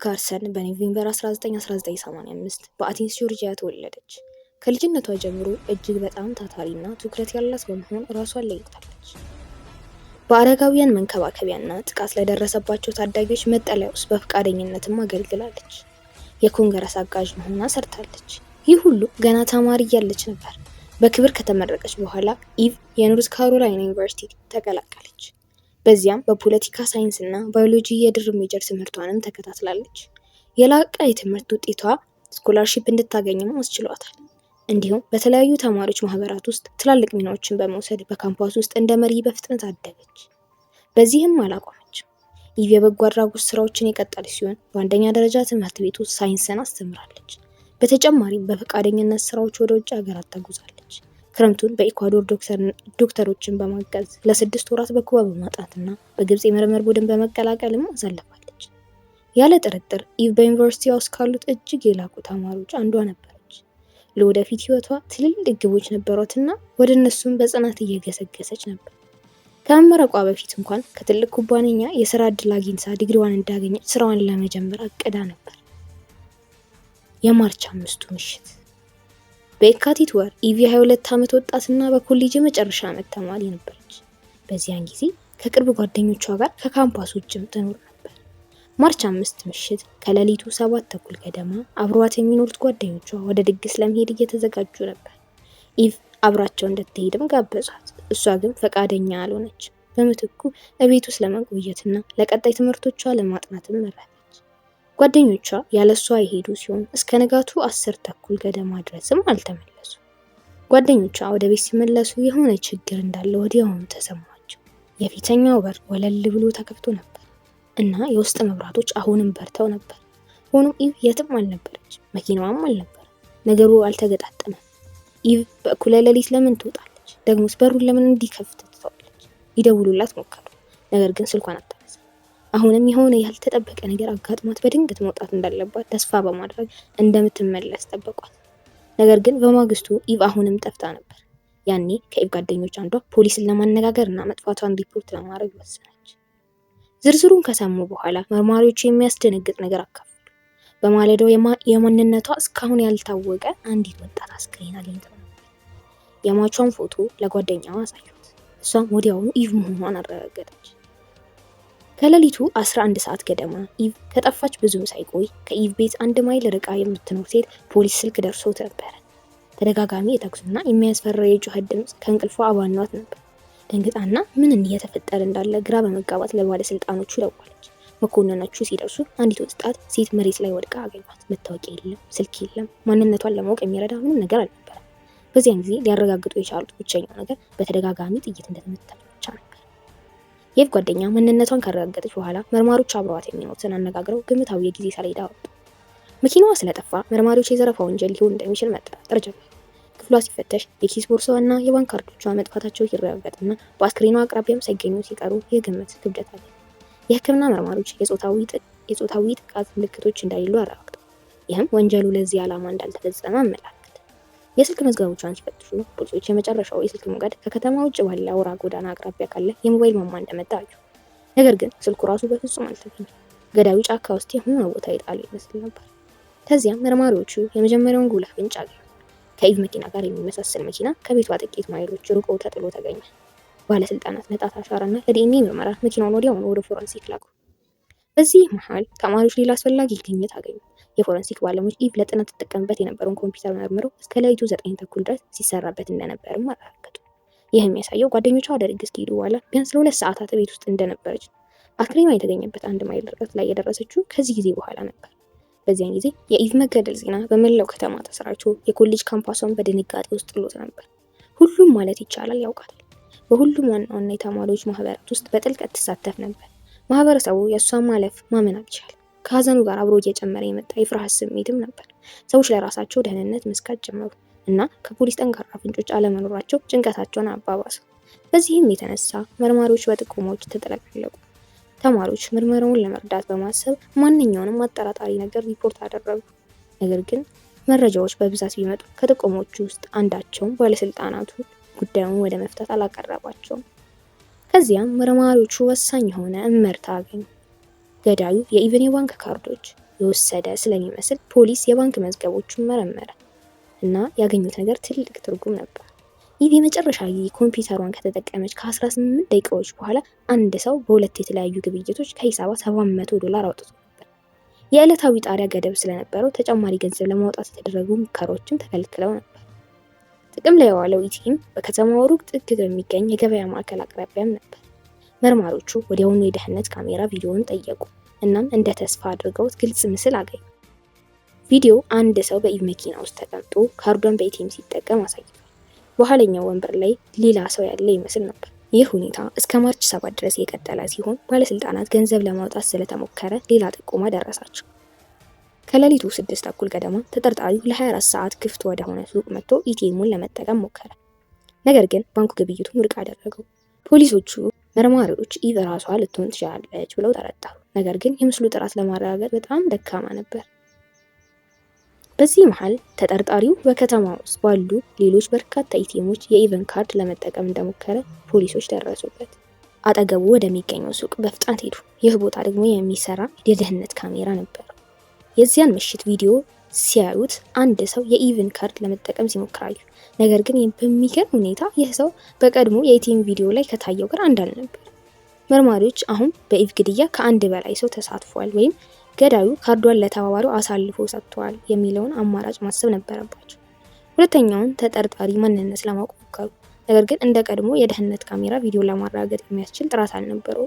ካርሰን በኖቬምበር 1985 በአቴንስ ጆርጂያ ተወለደች። ከልጅነቷ ጀምሮ እጅግ በጣም ታታሪና ትኩረት ያላት በመሆን ራሷን ለይታለች። በአረጋውያን መንከባከቢያና ጥቃት ለደረሰባቸው ታዳጊዎች መጠለያ ውስጥ በፈቃደኝነትም አገልግላለች። የኮንግረስ አጋዥ መሆኗ ሰርታለች። ይህ ሁሉ ገና ተማሪ እያለች ነበር። በክብር ከተመረቀች በኋላ ኢቭ የኖርዝ ካሮላይና ዩኒቨርሲቲ ተቀላቀለች። በዚያም በፖለቲካ ሳይንስ እና ባዮሎጂ የድርብ ሜጀር ትምህርቷንም ተከታትላለች። የላቀ የትምህርት ውጤቷ ስኮላርሺፕ እንድታገኝም አስችሏታል። እንዲሁም በተለያዩ ተማሪዎች ማህበራት ውስጥ ትላልቅ ሚናዎችን በመውሰድ በካምፓስ ውስጥ እንደ መሪ በፍጥነት አደገች። በዚህም አላቆመችም። ኢቭ የበጎ አድራጎት ስራዎችን የቀጠለች ሲሆን በአንደኛ ደረጃ ትምህርት ቤት ውስጥ ሳይንስን አስተምራለች። በተጨማሪም በፈቃደኝነት ስራዎች ወደ ውጭ ሀገራት ተጉዛለች። ክረምቱን በኢኳዶር ዶክተሮችን በማገዝ ለ6 ወራት በኩባ በማጥናትና በግብጽ የምርምር ቡድን በመቀላቀልም አሳልፋለች። ያለ ጥርጥር ኢቭ በዩኒቨርሲቲ ውስጥ ካሉት እጅግ የላቁ ተማሪዎች አንዷ ነበረች። ለወደፊት ህይወቷ ትልልቅ ግቦች ነበሯትና ወደ እነሱም በጽናት እየገሰገሰች ነበር። ከመመረቋ በፊት እንኳን ከትልቅ ኩባንያ የስራ እድል አግኝታ ዲግሪዋን እንዳገኘች ስራዋን ለመጀመር አቅዳ ነበር። የማርች 5ቱ ምሽት በየካቲት ወር ኢቭ 22 ዓመት ወጣትና በኮሌጅ የመጨረሻ ዓመት ተማሪ ነበረች። በዚያን ጊዜ ከቅርብ ጓደኞቿ ጋር ከካምፓስ ውጭም ትኖር ነበር። ማርች 5 ምሽት ከሌሊቱ 7:30 ገደማ አብሯት የሚኖሩት ጓደኞቿ ወደ ድግስ ለመሄድ እየተዘጋጁ ነበር። ኢቭ አብራቸው እንድትሄድም ጋበዟት። እሷ ግን ፈቃደኛ አልሆነች። በምትኩ እቤት ውስጥ ለመቆየትና ለቀጣይ ትምህርቶቿ ለማጥናትም መረጠች። ጓደኞቿ ያለሷ የሄዱ ሲሆን እስከ ንጋቱ 10:30 ገደማ ድረስም አልተመለሱ። ጓደኞቿ ወደ ቤት ሲመለሱ የሆነ ችግር እንዳለ ወዲያውኑ ተሰማቸው። የፊተኛው በር ወለል ብሎ ተከፍቶ ነበር እና የውስጥ መብራቶች አሁንም በርተው ነበር። ሆኖም ኢቭ የትም አልነበረች፣ መኪናዋም አልነበረ። ነገሩ አልተገጣጠመም። ኢቭ በእኩለ ሌሊት ለምን ትወጣለች? ደግሞስ በሩን ለምን እንዲከፍት ትተዋለች? ሊደውሉላት ሞከሩ፣ ነገር ግን ስልኳን አታነሳም። አሁንም የሆነ ያልተጠበቀ ነገር አጋጥሟት በድንገት መውጣት እንዳለባት ተስፋ በማድረግ እንደምትመለስ ጠበቋት። ነገር ግን በማግስቱ ኢቭ አሁንም ጠፍታ ነበር። ያኔ ከኢቭ ጓደኞች አንዷ ፖሊስን ለማነጋገር እና መጥፋቷን ሪፖርት ለማድረግ ወሰነች። ዝርዝሩን ከሰሙ በኋላ መርማሪዎቹ የሚያስደነግጥ ነገር አካፈሉ። በማለዳው የማንነቷ እስካሁን ያልታወቀ አንዲት ወጣት አስክሬን አግኝተው ነበር። የሟቿን ፎቶ ለጓደኛዋ አሳዩት። እሷም ወዲያውኑ ኢቭ መሆኗን አረጋገጠች። ከሌሊቱ 11 ሰዓት ገደማ ኢቭ ከጠፋች ብዙም ሳይቆይ ከኢቭ ቤት 1 ማይል ርቃ የምትኖር ሴት ፖሊስ ስልክ ደርሶት ነበር። ተደጋጋሚ የተኩስና የሚያስፈራ የጩኸት ድምፅ ከእንቅልፏ አባኗት ነበር። ደንግጣና ምን እየተፈጠረ እንዳለ ግራ በመጋባት ለባለስልጣኖቹ ደወለች። መኮንኖቹ ሲደርሱ አንዲት ወጣት ሴት መሬት ላይ ወድቃ አገኟት። መታወቂያ የለም፣ ስልክ የለም፣ ማንነቷን ለማወቅ የሚረዳ ምንም ነገር አልነበረም። በዚያን ጊዜ ሊያረጋግጡ የቻሉት ብቸኛው ነገር በተደጋጋሚ ጥይት እንደተመታች ብቻ ነበር። የኢቭ ጓደኛ ማንነቷን ካረጋገጠች በኋላ መርማሪዎች አብረዋት የሚኖሩትን አነጋግረው ግምታዊ የጊዜ ሰሌዳ አወጡ። መኪናዋ ስለጠፋ መርማሪዎች የዘረፋ ወንጀል ሊሆን እንደሚችል መጠራጠር ጀመሩ። ክፍሏ ሲፈተሽ የኪስ ቦርሳዋና የባንክ ካርዶቿ መጥፋታቸው ሲረጋገጥና በአስክሬኗ አቅራቢያም ሳይገኙ ሲቀሩ የግምት ክብደት አለ። የሕክምና መርማሪዎች የጾታዊ ጥቃት ምልክቶች እንደሌሉ አረጋግጠው፣ ይህም ወንጀሉ ለዚህ ዓላማ እንዳልተፈጸመ አመላከተ። የስልክ መዝገቦቿን ሲፈትሹ ፖሊሶች የመጨረሻው የስልክ ሞገድ ከከተማ ውጭ ባለ አውራ ጎዳና አቅራቢያ ካለ የሞባይል ማማ እንደመጣ አዩ። ነገር ግን ስልኩ ራሱ በፍጹም አልተገኘም። ገዳዩ ጫካ ውስጥ የሆነ ቦታ የጣለው ይመስል ነበር። ከዚያም መርማሪዎቹ የመጀመሪያውን ጉልህ ፍንጭ አገኙ። ከኢቭ መኪና ጋር የሚመሳሰል መኪና ከቤቷ ጥቂት ማይሎች ርቆ ተጥሎ ተገኘ። ባለስልጣናት ለጣት አሻራና ለዲኤንኤ ምርመራ መኪናውን ወዲያውኑ ወደ ፎረንሲክ ላኩ። በዚህ መሃል ተማሪዎች ሌላ አስፈላጊ ግኝት አገኙ። የፎረንሲክ ባለሙያዎች ኢቭ ለጥናት ተጠቀምበት የነበረውን ኮምፒውተር መርምረው እስከ ሌሊቱ 9:30 ድረስ ሲሰራበት እንደነበርም አረጋገጡ። ይህ የሚያሳየው ጓደኞቿ ወደ ድግስ ከሄዱ በኋላ ቢያንስ ለ2 ሰዓታት ቤት ውስጥ እንደነበረች። አስክሬኗ የተገኘበት 1 ማይል ርቀት ላይ የደረሰችው ከዚህ ጊዜ በኋላ ነበር። በዚያን ጊዜ የኢቭ መገደል ዜና በመላው ከተማ ተሰራጭቶ የኮሌጅ ካምፓሷን በድንጋጤ ውስጥ ጥሎት ነበር። ሁሉም ማለት ይቻላል ያውቃታል። በሁሉም ዋና ዋና የተማሪዎች ማህበራት ውስጥ በጥልቀት ትሳተፍ ነበር። ማህበረሰቡ የእሷን ማለፍ ማመን አልቻለም። ከሀዘኑ ጋር አብሮ እየጨመረ የመጣ የፍርሃት ስሜትም ነበር። ሰዎች ለራሳቸው ደህንነት መስጋት ጀመሩ እና ከፖሊስ ጠንካራ ፍንጮች አለመኖራቸው ጭንቀታቸውን አባባሱ። በዚህም የተነሳ መርማሪዎች በጥቆማዎች ተጠለቀለቁ። ተማሪዎች ምርመራውን ለመርዳት በማሰብ ማንኛውንም አጠራጣሪ ነገር ሪፖርት አደረጉ። ነገር ግን መረጃዎች በብዛት ቢመጡ ከጥቆሞቹ ውስጥ አንዳቸውም ባለስልጣናቱ ጉዳዩን ወደ መፍታት አላቀረባቸውም። ከዚያም መርማሪዎቹ ወሳኝ የሆነ እመርታ አገኙ። ገዳዩ የኢቭን የባንክ ካርዶች፣ የወሰደ ስለሚመስል ፖሊስ የባንክ መዝገቦቹን መረመረ እና ያገኙት ነገር ትልቅ ትርጉም ነበር። ኢቭ የመጨረሻ ኮምፒውተሯን ከተጠቀመች ከ18 ደቂቃዎች በኋላ አንድ ሰው በሁለት የተለያዩ ግብይቶች ከሂሳቧ $700 አውጥቶ ነበር። የዕለታዊ ጣሪያ ገደብ ስለነበረው ተጨማሪ ገንዘብ ለማውጣት የተደረጉ ሙከራዎችም ተከልክለው ነበር። ጥቅም ላይ የዋለው ኢቲኤም በከተማው ሩቅ ጥግ በሚገኝ የገበያ ማዕከል አቅራቢያም ነበር። መርማሪዎቹ ወዲያውኑ የደህንነት ካሜራ ቪዲዮውን ጠየቁ። እናም እንደ ተስፋ አድርገውት ግልጽ ምስል አገኙ። ቪዲዮ አንድ ሰው በኢቭ መኪና ውስጥ ተቀምጦ ካርዷን በኢቲኤም ሲጠቀም አሳይቷል። በኋለኛው ወንበር ላይ ሌላ ሰው ያለ ይመስል ነበር። ይህ ሁኔታ እስከ ማርች 7 ድረስ የቀጠለ ሲሆን ባለስልጣናት ገንዘብ ለማውጣት ስለተሞከረ ሌላ ጥቆማ ደረሳቸው። ከሌሊቱ 6 ገደማ ተጠርጣሪው ለ24 ሰዓት ክፍት ወደ ሆነ ሱቅ መጥቶ ኢቲኤሙን ለመጠቀም ሞከረ። ነገር ግን ባንኩ ግብይቱን ውድቅ አደረገው። ፖሊሶቹ መርማሪዎች ኢቭ ራሷ ልትሆን ትችላለች ብለው ጠረጠሩ። ነገር ግን የምስሉ ጥራት ለማረጋገጥ በጣም ደካማ ነበር። በዚህ መሃል ተጠርጣሪው በከተማ ውስጥ ባሉ ሌሎች በርካታ ኢቲኤሞች የኢቭን ካርድ ለመጠቀም እንደሞከረ ፖሊሶች ደረሱበት። አጠገቡ ወደሚገኘው ሱቅ በፍጥነት ሄዱ። ይህ ቦታ ደግሞ የሚሰራ የደህንነት ካሜራ ነበር። የዚያን ምሽት ቪዲዮ ሲያዩት አንድ ሰው የኢቭን ካርድ ለመጠቀም ሲሞክራዩ። ነገር ግን በሚገርም ሁኔታ ይህ ሰው በቀድሞ የኢቲኤም ቪዲዮ ላይ ከታየው ጋር አንድ አልነበር። መርማሪዎች አሁን በኢቭ ግድያ ከአንድ በላይ ሰው ተሳትፏል ወይም ገዳዩ ካርዷን ለተባባሪው አሳልፎ ሰጥቷል የሚለውን አማራጭ ማሰብ ነበረባቸው። ሁለተኛውን ተጠርጣሪ ማንነት ለማወቅ ሞከሩ። ነገር ግን እንደ ቀድሞ የደህንነት ካሜራ ቪዲዮ ለማረጋገጥ የሚያስችል ጥራት አልነበረው።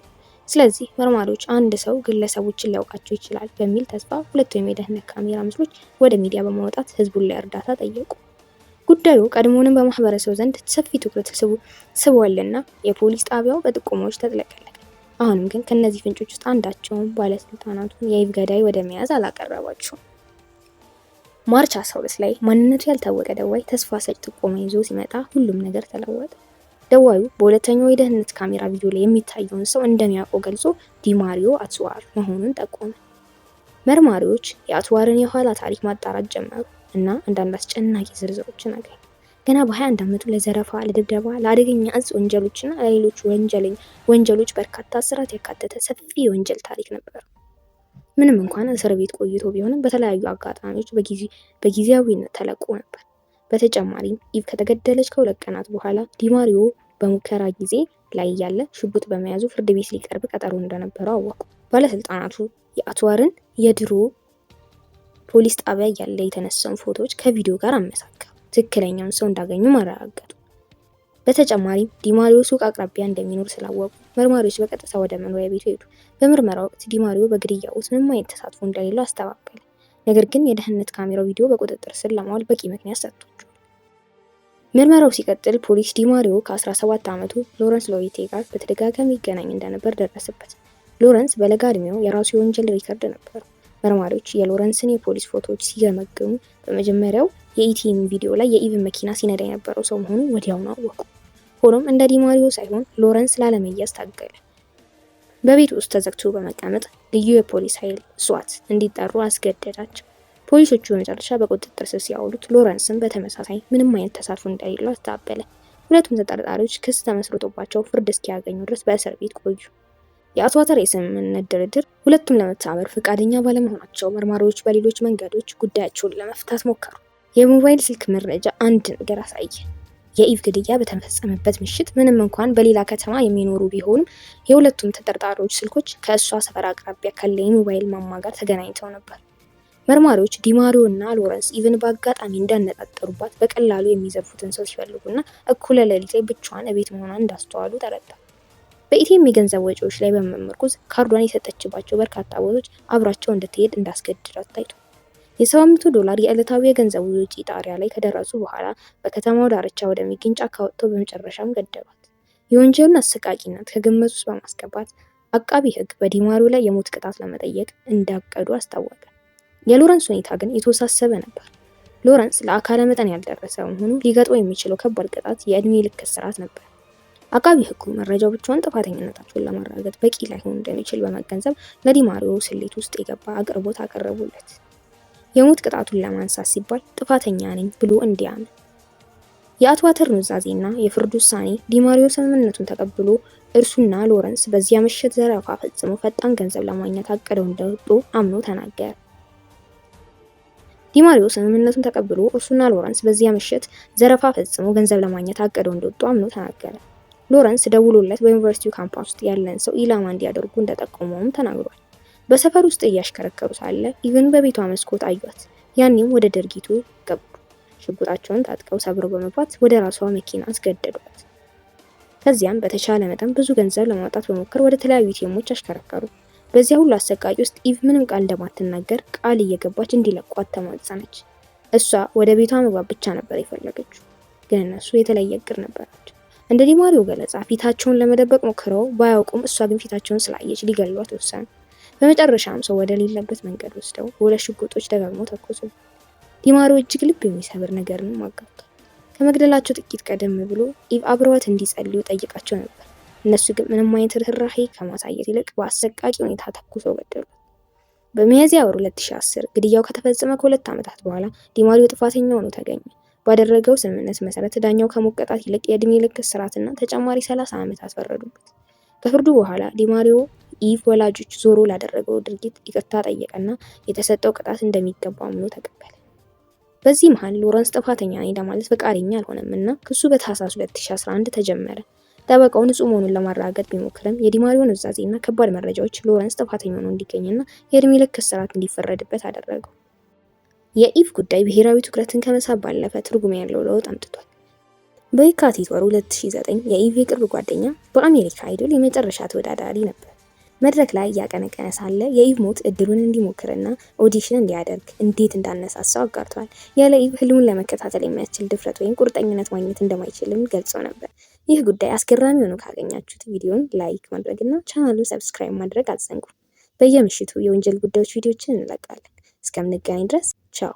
ስለዚህ መርማሪዎች አንድ ሰው ግለሰቦችን ሊያውቃቸው ይችላል በሚል ተስፋ ሁለቱም የደህንነት ካሜራ ምስሎች ወደ ሚዲያ በማውጣት ህዝቡን ላይ እርዳታ ጠየቁ። ጉዳዩ ቀድሞውንም በማህበረሰቡ ዘንድ ሰፊ ትኩረት ስቧልና የፖሊስ ጣቢያው በጥቆማዎች ተጥለቀለቀ። አሁንም ግን ከነዚህ ፍንጮች ውስጥ አንዳቸውም ባለስልጣናቱን የኢቭ ገዳይ ወደ መያዝ አላቀረባቸውም። ማርች 12 ላይ ማንነቱ ያልታወቀ ደዋይ ተስፋ ሰጭ ጥቆማ ይዞ ሲመጣ ሁሉም ነገር ተለወጠ። ደዋዩ በሁለተኛው የደህንነት ካሜራ ቪዲዮ ላይ የሚታየውን ሰው እንደሚያውቀው ገልጾ ዲማሪዮ አትዋር መሆኑን ጠቆመ። መርማሪዎች የአትዋርን የኋላ ታሪክ ማጣራት ጀመሩ እና አንዳንድ አስጨናቂ ዝርዝሮችን አገኙ። ገና በ21 ዓመቱ ለዘረፋ፣ ለድብደባ፣ ለአደገኛ እጽ ወንጀሎችና ለሌሎች ወንጀሎች በርካታ እስራት ያካተተ ሰፊ የወንጀል ታሪክ ነበር። ምንም እንኳን እስር ቤት ቆይቶ ቢሆንም በተለያዩ አጋጣሚዎች በጊዜያዊነት ተለቆ ነበር። በተጨማሪም ኢቭ ከተገደለች ከ2 ቀናት በኋላ ዲማሪዮ በሙከራ ጊዜ ላይ ያለ ሽጉጥ በመያዙ ፍርድ ቤት ሊቀርብ ቀጠሮ እንደነበረው አወቁ። ባለስልጣናቱ የአትዋርን የድሮ ፖሊስ ጣቢያ ያለ የተነሳውን ፎቶዎች ከቪዲዮ ጋር አመሳከሩ። ትክክለኛውን ሰው እንዳገኙ ማረጋገጡ። በተጨማሪም ዲማሪዮ ሱቅ አቅራቢያ እንደሚኖር ስላወቁ መርማሪዎች በቀጥታ ወደ መኖሪያ ቤቱ ሄዱ። በምርመራ ወቅት ዲማሪዮ በግድያው ውስጥ ምንም አይነት ተሳትፎ እንደሌለው አስተባበለ። ነገር ግን የደህንነት ካሜራው ቪዲዮ በቁጥጥር ስር ለማዋል በቂ ምክንያት ሰጥቷል። ምርመራው ሲቀጥል ፖሊስ ዲማሪዮ ከ17 ዓመቱ ሎረንስ ሎዊቴ ጋር በተደጋጋሚ ይገናኝ እንደነበር ደረሰበት። ሎረንስ በለጋ እድሜው የራሱ የወንጀል ሪከርድ ነበረው። መርማሪዎች የሎረንስን የፖሊስ ፎቶዎች ሲገመግሙ በመጀመሪያው የኢቲኤም ቪዲዮ ላይ የኢቭን መኪና ሲነዳ የነበረው ሰው መሆኑን ወዲያውኑ አወቁ። ሆኖም እንደ ዲማሪዮ ሳይሆን ሎረንስ ላለመያዝ ታገለ። በቤት ውስጥ ተዘግቶ በመቀመጥ ልዩ የፖሊስ ኃይል ስዋት እንዲጠሩ አስገደዳቸው። ፖሊሶቹ በመጨረሻ በቁጥጥር ስር ሲያውሉት ሎረንስን በተመሳሳይ ምንም አይነት ተሳትፎ እንደሌለው አስተባበለ። ሁለቱም ተጠርጣሪዎች ክስ ተመስርቶባቸው ፍርድ እስኪያገኙ ድረስ በእስር ቤት ቆዩ። የአትዋር የስምምነት ድርድር ሁለቱም ለመተባበር ፈቃደኛ ባለመሆናቸው መርማሪዎች በሌሎች መንገዶች ጉዳያቸውን ለመፍታት ሞከሩ። የሞባይል ስልክ መረጃ አንድ ነገር አሳየ። የኢቭ ግድያ በተፈጸመበት ምሽት ምንም እንኳን በሌላ ከተማ የሚኖሩ ቢሆንም የሁለቱም ተጠርጣሪዎች ስልኮች ከእሷ ሰፈር አቅራቢያ ካለ የሞባይል ማማ ጋር ተገናኝተው ነበር። መርማሪዎች ዲማሪዮ እና ሎረንስ ኢቭን በአጋጣሚ እንዳነጣጠሩባት በቀላሉ የሚዘርፉትን ሰው ሲፈልጉና እኩለ ሌሊት ላይ ብቻዋን እቤት መሆኗን እንዳስተዋሉ ተረዳው። በኢቲኤም የገንዘብ ወጪዎች ላይ በመመርኮዝ ካርዷን የሰጠችባቸው በርካታ ቦታዎች አብራቸው እንድትሄድ እንዳስገድዳት ታይቷል። $700 የዕለታዊ የገንዘብ ወጪ ጣሪያ ላይ ከደረሱ በኋላ በከተማው ዳርቻ ወደሚገኝ ጫካ ወጥተው በመጨረሻም ገደሏት። የወንጀሉን አሰቃቂነት ከግምት ውስጥ በማስገባት አቃቢ ሕግ በዲማሪዮ ላይ የሞት ቅጣት ለመጠየቅ እንዳቀዱ አስታወቀ። የሎረንስ ሁኔታ ግን የተወሳሰበ ነበር። ሎረንስ ለአካለ መጠን ያልደረሰ መሆኑ ሊገጥመው የሚችለው ከባድ ቅጣት የእድሜ ልክ እስራት ነበር። አቃቢ ሕጉ መረጃው ብቻውን ጥፋተኝነታቸውን ለማረጋገጥ በቂ ላይሆን እንደሚችል በመገንዘብ ለዲማሪዮ ስሌት ውስጥ የገባ አቅርቦት አቀረቡለት። የሞት ቅጣቱን ለማንሳት ሲባል ጥፋተኛ ነኝ ብሎ እንዲያምን። የአትዋር ኑዛዜና የፍርድ ውሳኔ ዲማሪዮ ስምምነቱን ተቀብሎ እርሱና ሎረንስ በዚያ ምሽት ዘረፋ ፈጽመው ፈጣን ገንዘብ ለማግኘት አቅደው እንደወጡ አምኖ ተናገረ። ዲማሪዮ ስምምነቱን ተቀብሎ እርሱና ሎረንስ በዚያ ምሽት ዘረፋ ፈጽሞ ገንዘብ ለማግኘት አቅደው እንደወጡ አምኖ ተናገረ። ሎረንስ ደውሎለት በዩኒቨርሲቲው ካምፓስ ውስጥ ያለን ሰው ኢላማ እንዲያደርጉ እንደጠቆመውም ተናግሯል። በሰፈር ውስጥ እያሽከረከሩ ሳለ ኢቭን በቤቷ መስኮት አዩት። ያኔም ወደ ድርጊቱ ገቡ። ሽጉጣቸውን ታጥቀው ሰብረው በመግባት ወደ ራሷ መኪና አስገደዷት። ከዚያም በተቻለ መጠን ብዙ ገንዘብ ለማውጣት በሞከር ወደ ተለያዩ ቲሞች አሽከረከሩ። በዚያ ሁሉ አሰቃቂ ውስጥ ኢቭ ምንም ቃል እንደማትናገር ቃል እየገባች እንዲለቋት ተማጸነች። እሷ ወደ ቤቷ መግባት ብቻ ነበር የፈለገችው፣ ግን እነሱ የተለየ እቅድ ነበራቸው። እንደ ዲማሪዮ ገለጻ ፊታቸውን ለመደበቅ ሞክረው ባያውቁም እሷ ግን ፊታቸውን ስላየች ሊገሏት ወሰኑ። በመጨረሻም ሰው ወደ ሌለበት መንገድ ወስደው በሁለት ሽጉጦች ደጋግመው ተኮሱ። ዲማሪዮ እጅግ ልብ የሚሰብር ነገርን አጋብቷል። ከመግደላቸው ጥቂት ቀደም ብሎ ኢቭ አብረዋት እንዲጸልዩ ጠይቃቸው ነበር። እነሱ ግን ምንም አይነት ርህራሄ ከማሳየት ይልቅ በአሰቃቂ ሁኔታ ተኩሰው ገደሉት። በሚያዝያ ወር 2010 ግድያው ከተፈጸመ ከ2 ዓመታት በኋላ ዲማሪዮ ጥፋተኛ ሆኖ ተገኘ። ባደረገው ስምምነት መሰረት ዳኛው ከመቀጣት ይልቅ የእድሜ ልክ እስራትና ተጨማሪ 30 ዓመታት ፈረዱበት። ከፍርዱ በኋላ ዲማሪዮ ኢቭ ወላጆች ዞሮ ላደረገው ድርጊት ይቅርታ ጠየቀና የተሰጠው ቅጣት እንደሚገባው አምኖ ተቀበለ። በዚህ መሃል ሎረንስ ጥፋተኛ ነኝ ለማለት ፈቃደኛ አልሆነም እና ክሱ በታህሳስ 2011 ተጀመረ። ጠበቃው ንጹህ መሆኑን ለማረጋገጥ ቢሞክርም የዲማሪዮ ኑዛዜና ከባድ መረጃዎች ሎረንስ ጥፋተኛ ሆኖ እንዲገኝና የእድሜ ልክ እስራት እንዲፈረድበት አደረገው። የኢቭ ጉዳይ ብሔራዊ ትኩረትን ከመሳብ ባለፈ ትርጉም ያለው ለውጥ አምጥቷል። በየካቲት ወር 2009 የኢቭ የቅርብ ጓደኛ በአሜሪካ አይዶል የመጨረሻ ተወዳዳሪ ነበር። መድረክ ላይ እያቀነቀነ ሳለ የኢቭ ሞት እድሉን እንዲሞክርና ኦዲሽን እንዲያደርግ እንዴት እንዳነሳሳው አጋርቷል። ያለ ኢቭ ህልሙን ለመከታተል የሚያስችል ድፍረት ወይም ቁርጠኝነት ማግኘት እንደማይችልም ገልጸው ነበር። ይህ ጉዳይ አስገራሚ ሆኖ ካገኛችሁት ቪዲዮን ላይክ ማድረግና ቻናሉን ሰብስክራይብ ማድረግ አትዘንጉ። በየምሽቱ የወንጀል ጉዳዮች ቪዲዮችን እንለቃለን። እስከምንገናኝ ድረስ ቻው።